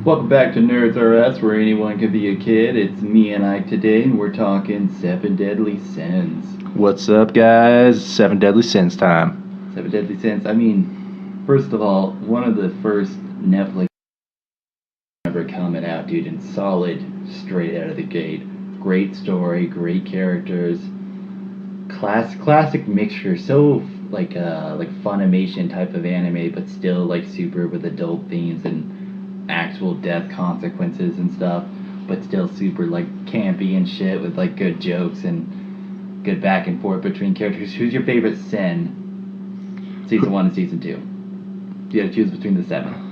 Welcome back to Nerds R Us, where anyone can be a kid. It's me and Ike today, and we're talking Seven Deadly Sins. What's up, guys? Seven Deadly Sins time. Seven Deadly Sins. I mean, first of all, one of the first Netflix ever coming out, dude, and solid straight out of the gate. Great story, great characters, classic mixture. So like Funimation type of anime, but still like super with adult themes and actual death consequences and stuff, but still super like campy and shit with like good jokes and good back and forth between characters. Who's your favorite sin? Season 1 and Season 2. You gotta choose between the 7.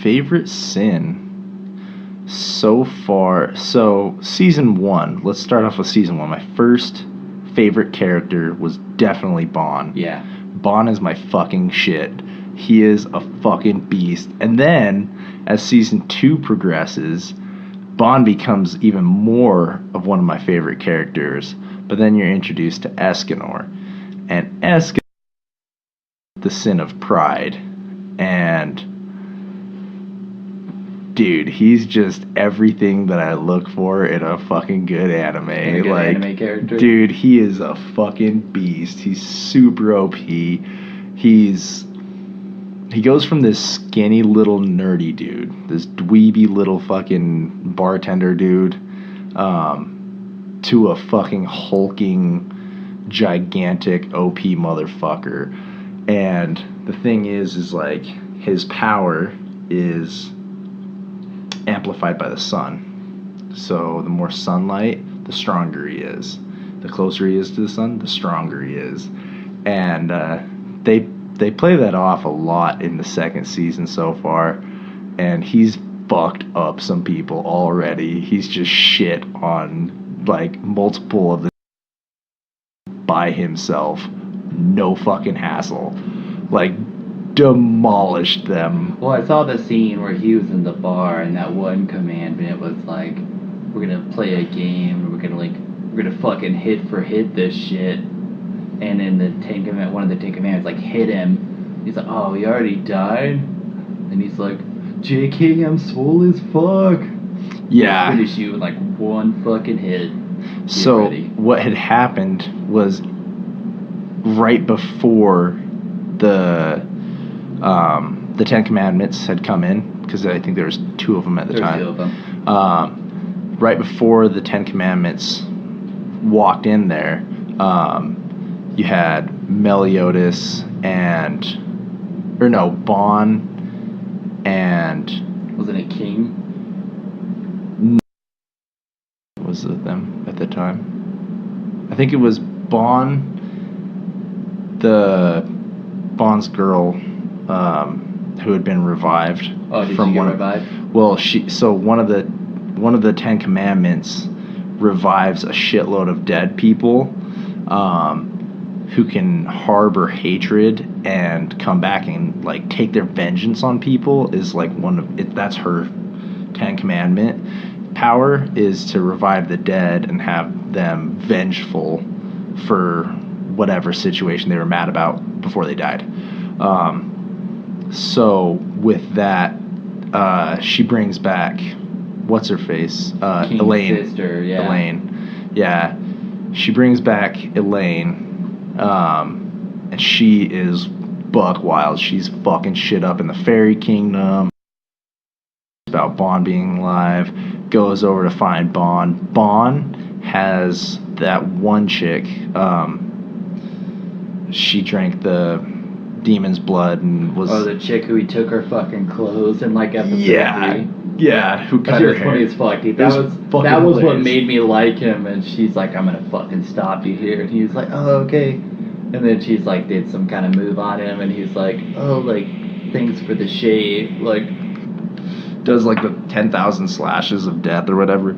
Favorite sin so far. So Season 1. Let's start off with Season 1. My first favorite character was definitely Bon. Yeah. Bon is my fucking shit. He is a fucking beast. And then, as Season 2 progresses, Bon becomes even more of one of my favorite characters. But then you're introduced to Escanor. And Escanor is the sin of pride. And, dude, he's just everything that I look for in a fucking good anime. A good anime character. Dude, he is a fucking beast. He's super OP. He goes from this skinny little nerdy dude, this dweeby little fucking bartender dude, to a fucking hulking, gigantic OP motherfucker. And the thing is like, his power is amplified by the sun. So the more sunlight, the stronger he is. The closer he is to the sun, the stronger he is. And they play that off a lot in the second season so far, and he's fucked up some people already. He's just shit on like multiple of the by himself, no fucking hassle, like demolished them. Well, I saw the scene where he was in the bar, and that one commandment was like, we're gonna play a game, we're gonna fucking hit for hit this shit. And in the one of the Ten Commandments, like, hit him. He's like, oh, he already died? And he's like, JK, I'm swole as fuck. Yeah. I'll finish you with, like, one fucking hit. So, ready. What had happened was right before the Ten Commandments had come in, because I think there was 2 of them at the time. There was 2 of them. Right before the Ten Commandments walked in there, you had Meliodas Bon and... Wasn't it King? Was it them at the time? I think it was Bon's girl, who had been revived. Oh, did she get revived? Well, one of the Ten Commandments revives a shitload of dead people, who can harbor hatred and come back and like take their vengeance on people. Is like that's her Ten Commandment power, is to revive the dead and have them vengeful for whatever situation they were mad about before they died. So with that, she brings back what's her face, King's Elaine. Sister, yeah. Elaine, yeah. She brings back Elaine. And she is buck wild. She's fucking shit up in the fairy kingdom. About Bon being alive. Goes over to find Bon. Bon has that one chick. She drank the demon's blood and was... Oh, the chick who he took her fucking clothes and like episode 3. Yeah, who cut her hair. Funny as fuck, dude. That was what made me like him. And she's like, I'm gonna fucking stop you here. And he was like, oh, okay. And then she's like, did some kind of move on him, and he's like, oh, like, thanks for the shave. Like, does like the 10,000 slashes of death or whatever.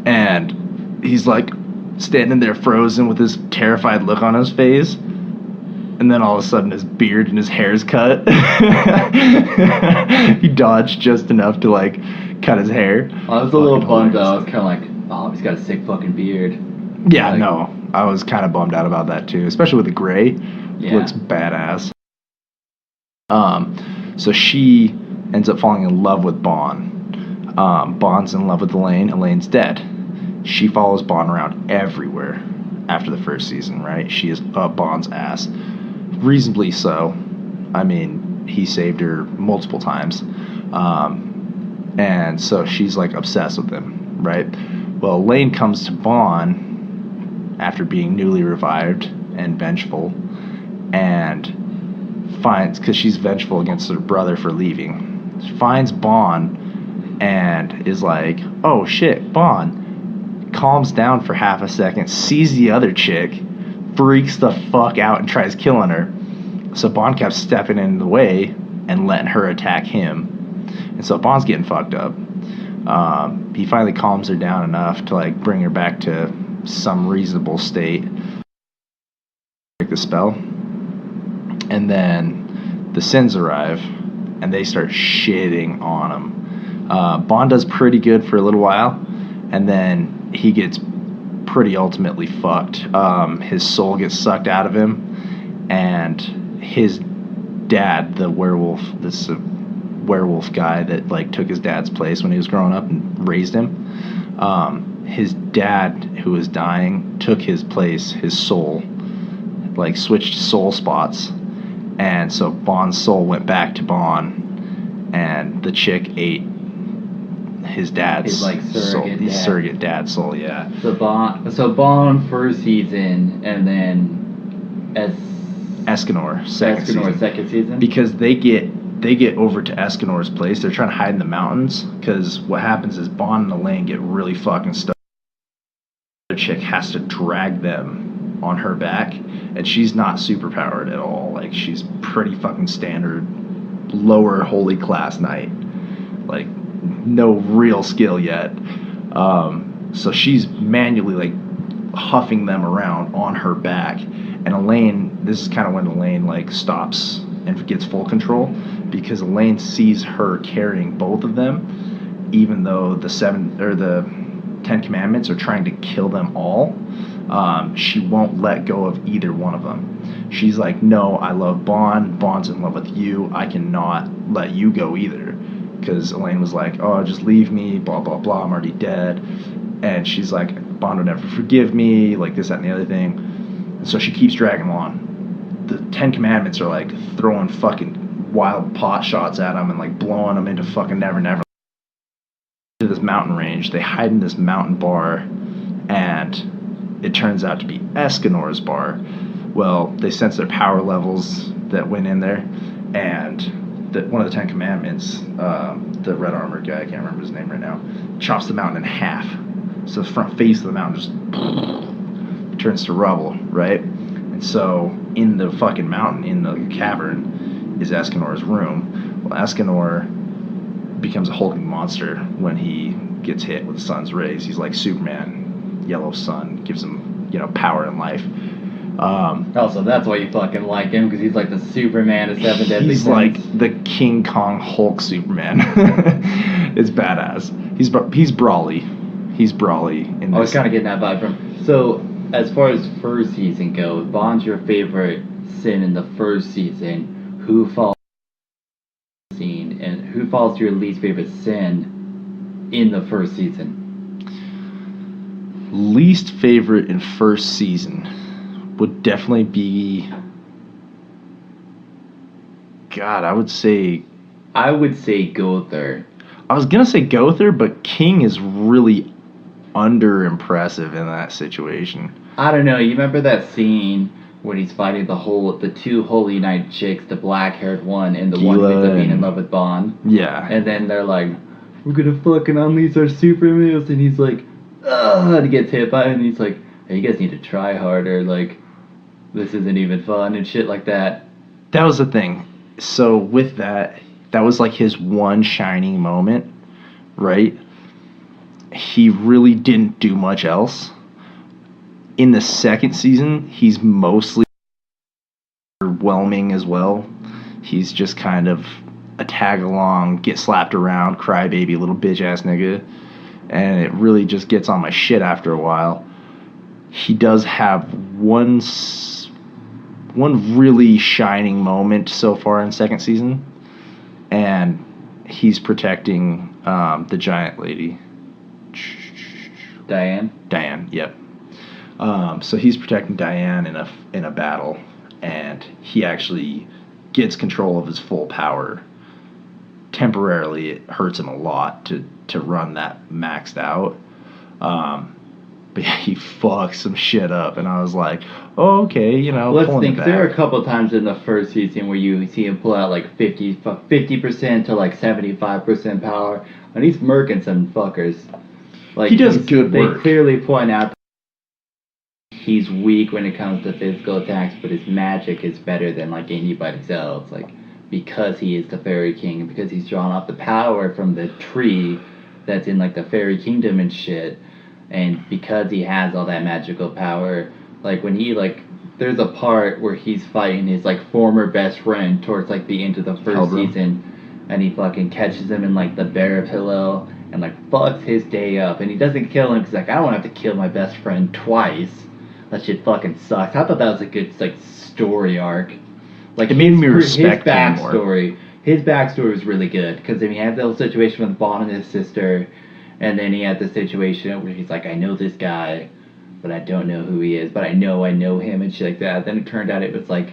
And he's like standing there frozen with this terrified look on his face. And then all of a sudden his beard and his hair's cut. He dodged just enough to like cut his hair. I was a little bummed out. I was kind of like, oh, he's got a sick fucking beard. Yeah, like, no. I was kind of bummed out about that too. Especially with the gray. Yeah. Looks badass. So she ends up falling in love with Bond. Bond's in love with Elaine. Elaine's dead. She follows Bond around everywhere after the first season, right? She is up Bond's ass. Reasonably so. I mean, he saved her multiple times. And so she's like obsessed with him, right? Well, Elaine comes to Bond after being newly revived and vengeful, and finds, because she's vengeful against her brother for leaving, she finds Bond and is like, oh shit, Bond, calms down for half a second, sees the other chick, freaks the fuck out and tries killing her. So Bond kept stepping in the way and letting her attack him. And so Bond's getting fucked up. He finally calms her down enough to like bring her back to some reasonable state. Break the spell. And then the Sins arrive and they start shitting on him. Bond does pretty good for a little while, and then he gets pretty ultimately fucked. His soul gets sucked out of him, and his dad, the werewolf, this werewolf guy that like took his dad's place when he was growing up and raised him, his dad, who was dying, took his place, his soul, like switched soul spots, and so Bond's soul went back to Bond, and the chick ate his dad's surrogate dad's soul. Yeah. So Bond first season, and then Escanor second season. Because they get over to Escanor's place. They're trying to hide in the mountains, because what happens is Bond and Elaine get really fucking stuck. The chick has to drag them on her back, and she's not superpowered at all. Like, she's pretty fucking standard lower holy class knight. Like, no real skill yet. So she's manually like huffing them around on her back. And Elaine, this is kind of when Elaine like stops and gets full control, because Elaine sees her carrying both of them, even though the 10 Commandments are trying to kill them all. She won't let go of either one of them. She's like, no, I love Bond. Bond's in love with you. I cannot let you go either. Because Elaine was like, oh, just leave me, blah, blah, blah, I'm already dead. And she's like, Bond would never forgive me, like this, that, and the other thing. And so she keeps dragging him on. The 10 Commandments are like throwing fucking wild pot shots at him and like blowing him into fucking never. To this mountain range. They hide in this mountain bar, and it turns out to be Escanor's bar. Well, they sense their power levels that went in there, and one of the 10 Commandments, the red armored guy, I can't remember his name right now, chops the mountain in half. So the front face of the mountain just turns to rubble, right? And so in the fucking mountain, in the cavern, is Escanor's room. Well, Escanor becomes a hulking monster when he gets hit with the sun's rays. He's like Superman, yellow sun, gives him, power and life. Also, that's why you fucking like him, because he's like the Superman of Seven Deadly Sins. He's like the King Kong Hulk Superman. It's badass. He's brawly. He's brawly. I was kind of getting that vibe from. So, as far as first season goes, Bond's your favorite sin in the first season. Who falls scene, and who falls to your least favorite sin in the first season? Least favorite in first season would definitely be, God, I would say Gother. I was gonna say Gother, but King is really under impressive in that situation. I don't know. You remember that scene when he's fighting the two Holy Knight chicks, the black-haired one and the one who ends up being in love with Bond? Yeah. And then they're like, we're gonna fucking unleash our super moves, and he's like, ugh, and he gets hit by it, and he's like, hey, you guys need to try harder, like, this isn't even fun, and shit like that. That was the thing. So with that was like his one shining moment, right? He really didn't do much else. In the second season, he's mostly overwhelming as well. He's just kind of a tag-along, get slapped around, crybaby, little bitch-ass nigga. And it really just gets on my shit after a while. He does have one really shining moment so far in second season. and he's protecting the giant lady. Diane, yep. So he's protecting Diane in a battle, and he actually gets control of his full power. Temporarily, it hurts him a lot to run that maxed out. But yeah, he fucks some shit up, and I was like, oh, okay, you know, let's think. There are a couple times in the first season where you see him pull out like 50% to like 75% power, and he's murking some fuckers. Like, he does good work. They clearly point out he's weak when it comes to physical attacks, but his magic is better than like anybody's else. Like, because he is the Fairy King, because he's drawn off the power from the tree that's in like the Fairy Kingdom and shit. And because he has all that magical power, like when he like, there's a part where he's fighting his like former best friend towards like the end of the first season, and he fucking catches him in like the bear pillow and like fucks his day up, and he doesn't kill him because like, I don't have to kill my best friend twice. That shit fucking sucks. I thought that was a good like story arc. Like, it made me respect him more. His backstory was really good because he had the whole situation with Bond and his sister. And then he had the situation where he's like, I know this guy, but I don't know who he is, but I know him and shit like that. Then it turned out it was like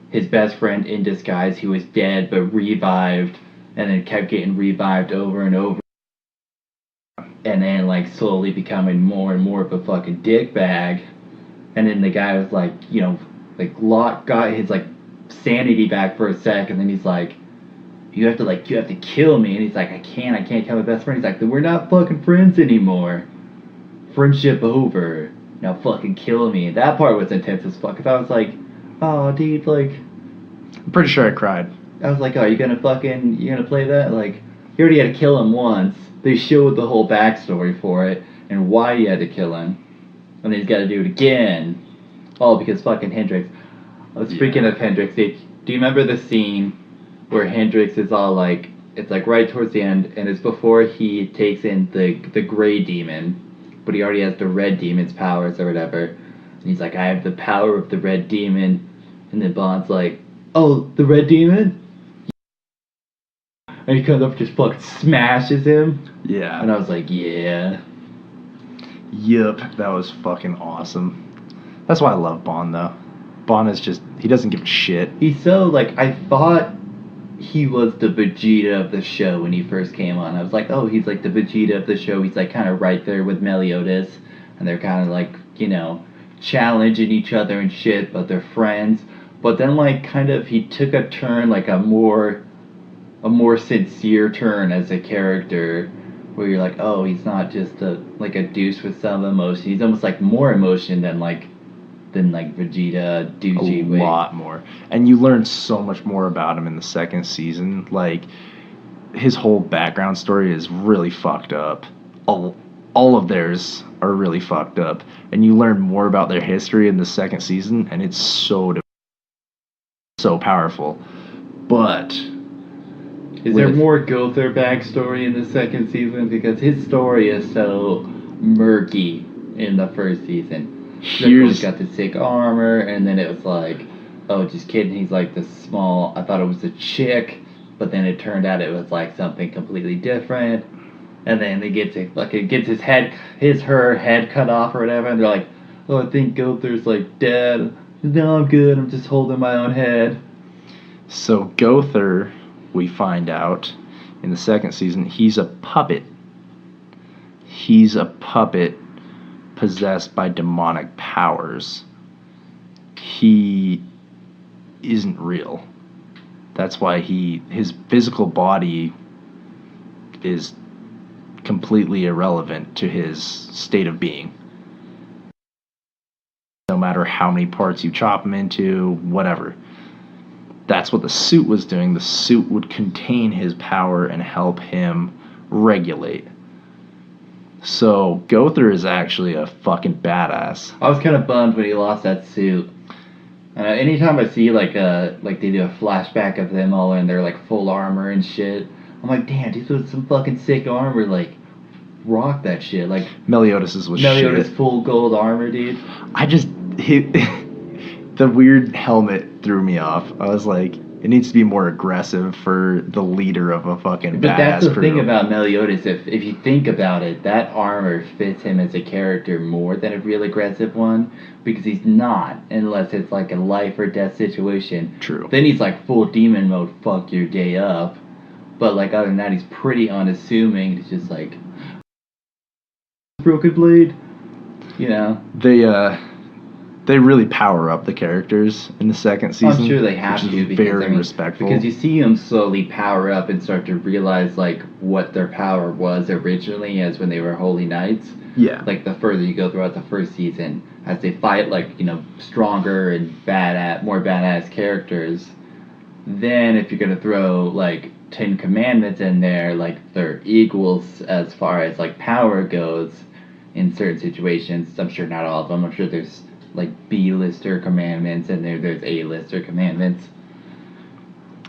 his best friend in disguise who was dead but revived, and then kept getting revived over and over. And then like slowly becoming more and more of a fucking dickbag. And then the guy was like, you know, like got his like sanity back for a sec, and then he's like, you have to kill me. And he's like, I can't kill my best friend. He's like, we're not fucking friends anymore. Friendship over. Now fucking kill me. That part was intense as fuck. Cause I was like, oh, dude, like, I'm pretty sure I cried. I was like, oh, you gonna play that? Like, you already had to kill him once. They showed the whole backstory for it and why you had to kill him. And then he's gotta do it again. All because fucking Hendrix. Speaking of Hendrix, do you remember the scene where Hendrix is all like, it's like right towards the end, and it's before he takes in the gray demon, but he already has the red demon's powers or whatever. And he's like, I have the power of the red demon. And then Bond's like, oh, the red demon? And he comes up and just fucking smashes him. Yeah. And I was like, yeah. Yup, that was fucking awesome. That's why I love Bond, though. Bond is just, he doesn't give a shit. He's so, like, I thought he was the Vegeta of the show when he first came on. I was like, oh, he's like the Vegeta of the show. He's like kind of right there with Meliodas, and they're kind of like, you know, challenging each other and shit, but they're friends. But then like kind of he took a turn, like a more sincere turn as a character, where you're like, oh, he's not just a douche with some emotion. He's almost like more emotion than Vegeta, douchey. A lot more. And you learn so much more about him in the second season. Like, his whole background story is really fucked up. All of theirs are really fucked up. And you learn more about their history in the second season, and it's so powerful. But is there more Gother backstory in the second season? Because his story is so murky in the first season. He's got the sick armor, and then it was like, oh, just kidding, he's like this small, I thought it was a chick, but then it turned out it was like something completely different. And then he gets his head cut off or whatever, and they're like, oh, I think Gother's like dead. No, I'm good, I'm just holding my own head. So Gother, we find out in the second season, he's a puppet. He's a puppet possessed by demonic powers. He isn't real. That's why his physical body is completely irrelevant to his state of being. No matter how many parts you chop him into, whatever. That's what the suit was doing. The suit would contain his power and help him regulate. So Gother is actually a fucking badass. I was kind of bummed when he lost that suit. Anytime I see like they do a flashback of them all in their like full armor and shit, I'm like, damn, these was some fucking sick armor. Like, rock that shit. Like Meliodas' was shit. Meliodas' full gold armor, dude. The weird helmet threw me off. I was like, It needs to be more aggressive for the leader of a fucking But that's badass the crew. thing about Meliodas. If you think about it, that armor fits him as a character more than a real aggressive one, because he's not, unless it's like a life or death situation. True. Then he's like full demon mode, fuck your day up. But like other than that, he's pretty unassuming. He's just like broken blade, you know. They really power up the characters in the second season. I'm sure they have which to, is because very respectful. Because you see them slowly power up and start to realize like what their power was originally, as when they were holy knights. Yeah. Like the further you go throughout the first season, as they fight like, you know, stronger and more badass characters. Then if you're gonna throw like 10 Commandments in there, like they're equals as far as like power goes in certain situations. I'm sure not all of them. I'm sure there's like B-lister commandments and there's A-lister commandments.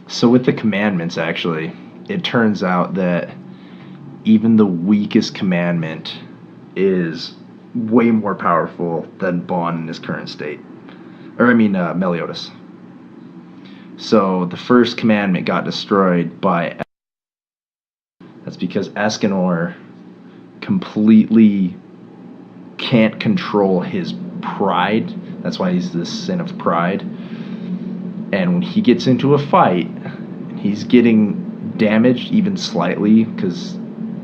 So with the commandments, actually, it turns out that even the weakest commandment is way more powerful than Bond in his current state. Meliodas. So the first commandment got destroyed by... That's because Escanor completely can't control his pride. That's why he's the sin of pride. And when he gets into a fight, he's getting damaged even slightly, because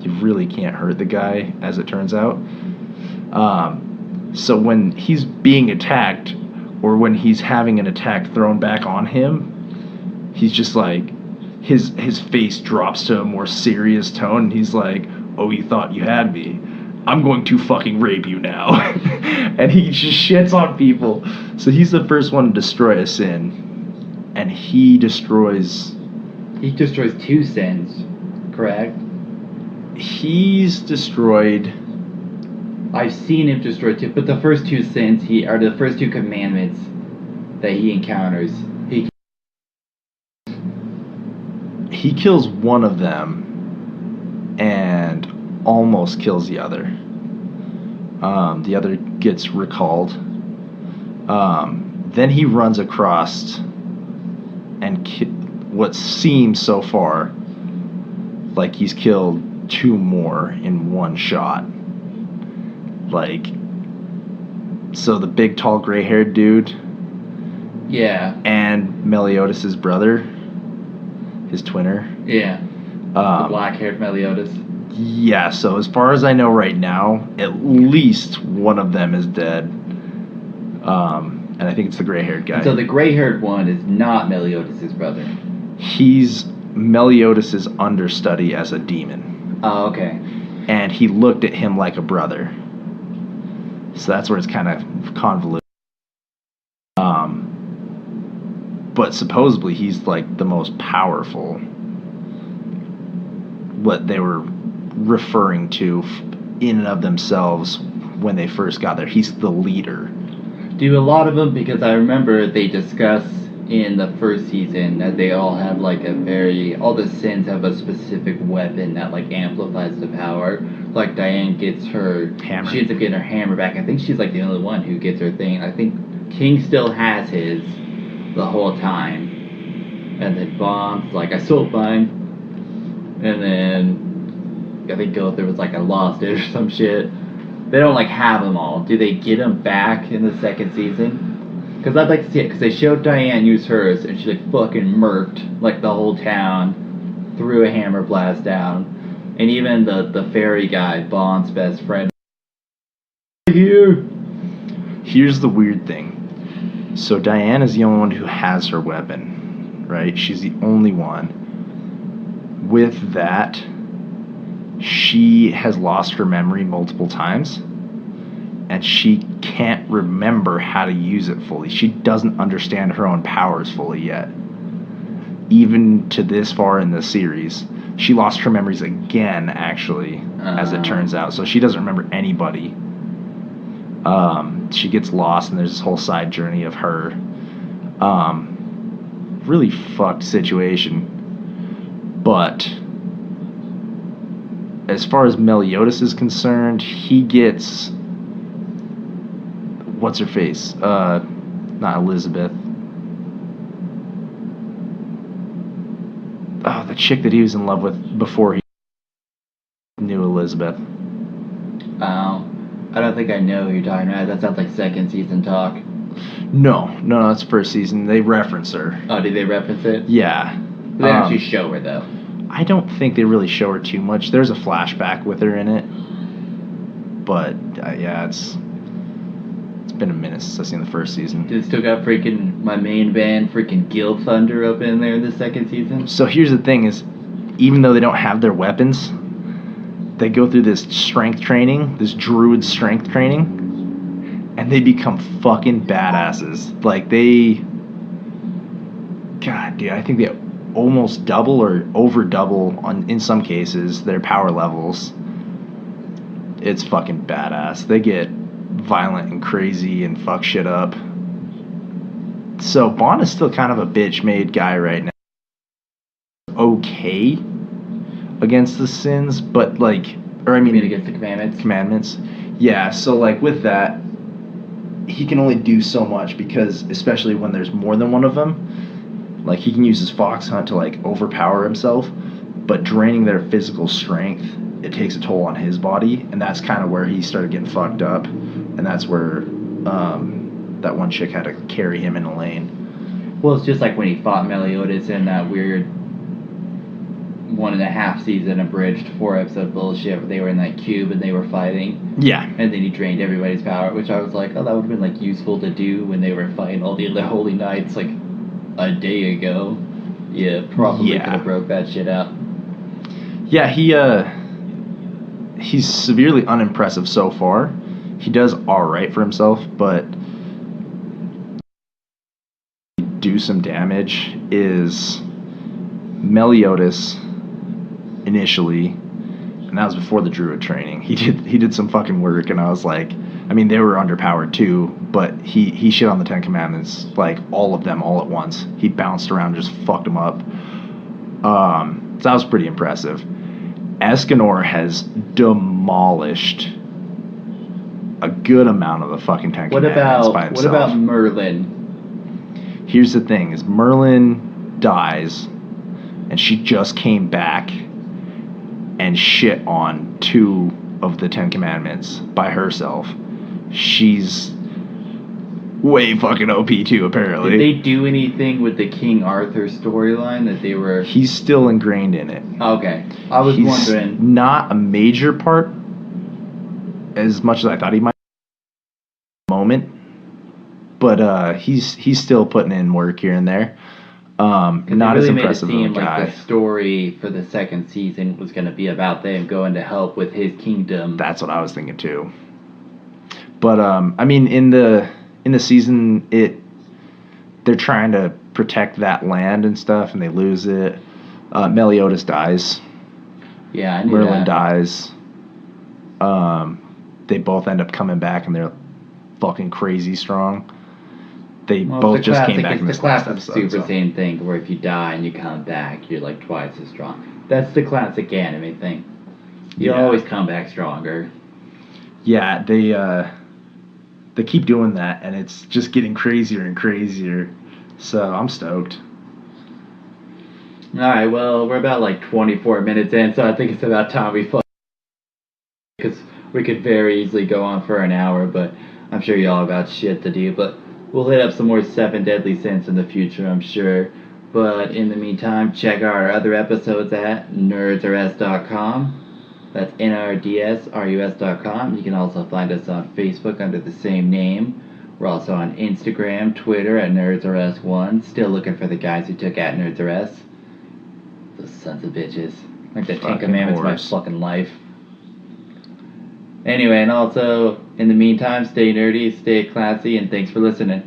you really can't hurt the guy, as it turns out. So when he's being attacked, or when he's having an attack thrown back on him, he's just like, his face drops to a more serious tone, and he's like, "Oh, you thought you had me. I'm going to fucking rape you now." And he just shits on people. So he's the first one to destroy a sin. And he destroys 2 sins, correct? He's destroyed... I've seen him destroy 2, but the first 2 sins, the first 2 commandments that he encounters, he kills one of them and almost kills the other. The other gets recalled. Then he runs across and what seems so far like he's killed 2 more in one shot. Like, so the big, tall, gray-haired dude. Yeah. And Meliodas' brother, his twinner. Yeah. The black-haired Meliodas. Yeah, so as far as I know right now, at least one of them is dead. And I think it's the gray-haired guy. So the gray-haired one is not Meliodas' brother. He's Meliodas' understudy as a demon. Oh, okay. And he looked at him like a brother. So that's where it's kind of convoluted. But supposedly he's like the most powerful. What they were referring to in and of themselves when they first got there. He's the leader. Do a lot of them, because I remember they discuss in the first season that they all have like all the sins have a specific weapon that like amplifies the power. Like Diane gets her hammer. She ends up getting her hammer back. I think she's like the only one who gets her thing. I think King still has his the whole time. And then Bond's like, I sold mine. And then I think there was like I lost it or some shit. They don't like have them all. Do they get them back in the second season? Because I'd like to see it, because they showed Diane use hers, and she like fucking murked like the whole town, threw a hammer blast down, and even the fairy guy, Bond's best friend. Here's the weird thing. So Diane is the only one who has her weapon, right? She's the only one. With that, she has lost her memory multiple times, and she can't remember how to use it fully. She doesn't understand her own powers fully yet. Even to this far in the series, she lost her memories again, actually, as it turns out. So she doesn't remember anybody. She gets lost, and there's this whole side journey of her. Really fucked situation. But as far as Meliodas is concerned, he gets... What's her face? Not Elizabeth. the chick that he was in love with before he knew Elizabeth. I don't think I know who you're talking about. That sounds like second season talk. No, that's first season. They reference her. Oh, did they reference it? Yeah. They actually show her, though. I don't think they really show her too much. There's a flashback with her in it. But, yeah, it's been a minute since I've seen the first season. They still got freaking my main band, freaking Guild Thunder up in there in the second season. So here's the thing is, even though they don't have their weapons, they go through this strength training, this druid strength training, and they become fucking badasses. Like, God, dude, I think they almost double or over double in some cases their power levels. It's fucking badass. They get violent and crazy and fuck shit up. So Bond is still kind of a bitch-made guy right now. Okay against the sins, but like, or I mean against the commandments. Commandments. Yeah, so like with that, he can only do so much because, especially when there's more than one of them, like he can use his fox hunt to like overpower himself, but draining their physical strength, it takes a toll on his body, and that's kind of where he started getting fucked up, and that's where that one chick had to carry him in a lane. Well, it's just like when he fought Meliodas in that weird 1.5 season abridged 4-episode bullshit where they were in that cube and they were fighting. Yeah. And then he drained everybody's power, which I was like, oh, that would have been like useful to do when they were fighting all the other holy knights like a day ago. Yeah, probably could have broke that shit out. Yeah, he's severely unimpressive so far. He does alright for himself, but do some damage is Meliodas initially, and that was before the druid training. He did some fucking work, and I was like, I mean, they were underpowered too, but he shit on the Ten Commandments, like all of them all at once. He bounced around, just fucked them up. So that was pretty impressive. Escanor has demolished a good amount of the fucking Ten Commandments by himself. What about Merlin? Here's the thing, is Merlin dies, and she just came back and shit on 2 of the Ten Commandments by herself. She's way fucking OP too, apparently. Did they do anything with the King Arthur storyline that they were... He's still ingrained in it. Okay. I was wondering... not a major part, as much as I thought he might moment, but he's still putting in work here and there. Not as impressive of a guy. Like the story for the second season was going to be about them going to help with his kingdom. That's what I was thinking too. But I mean, in the season, they're trying to protect that land and stuff, and they lose it. Meliodas dies. Yeah, I knew Merlin that. dies. They both end up coming back, and they're fucking crazy strong. They both just came back in this last episode. It's the classic Super Saiyan thing where if you die and you come back, you're like twice as strong. That's the classic anime thing. You always come back stronger. Yeah, they keep doing that, and it's just getting crazier and crazier. So I'm stoked. All right, well, we're about like 24 minutes in, so I think it's about time we because we could very easily go on for an hour, but I'm sure y'all got shit to do. But we'll hit up some more 7 Deadly Sins in the future, I'm sure. But in the meantime, check out our other episodes at nerdsrs.com. That's NRDSRUS.com. You can also find us on Facebook under the same name. We're also on Instagram, Twitter at NerdsRS1. Still looking for the guys who took at NerdsRS. Those sons of bitches. Like the Ten Commandments of my fucking life. Anyway, and also, in the meantime, stay nerdy, stay classy, and thanks for listening.